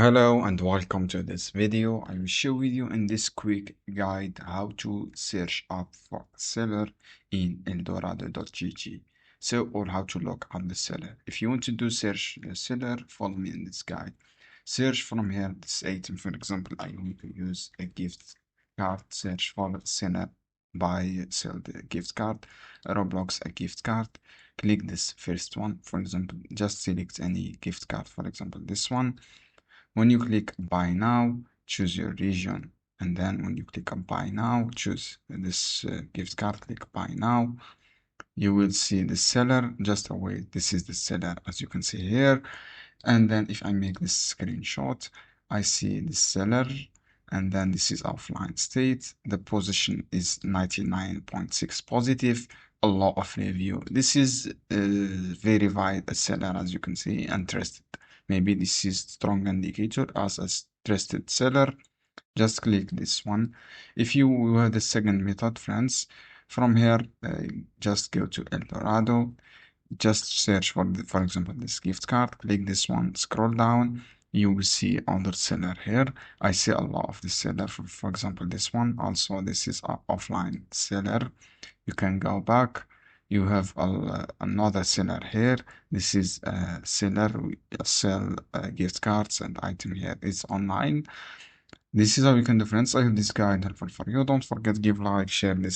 Hello and welcome to this video. I will show you in this quick guide how to search up for a seller in Eldorado.gg. Or how to look up the seller. If you want to do search the seller, follow me in this guide. Search from here this item. For example, I want to use a gift card. Search for seller, buy, sell the gift card, Roblox a gift card. Click this first one. For example, just select any gift card. For example, this one. When you click buy now, choose your region, and then when you click on buy now, choose this gift card, click buy now. You will see the seller. Just wait, this is the seller as you can see here. And then if I make this screenshot, I see the seller, and then this is offline state. The position is 99.6 positive, a lot of review. This is verified seller as you can see and trusted. Maybe this is strong indicator as a trusted seller. Just click this one. If you have the second method, friends, from here, just go to Eldorado. Just search for example, this gift card. Click this one, scroll down. You will see other seller here. I see a lot of the seller. For example, this one. Also, this is an offline seller. You can go back. You have another seller here. This is a seller who sell gift cards and item here. It's online. This is how you can do, friends. I hope this guide helpful for you. Don't forget, give like, share this.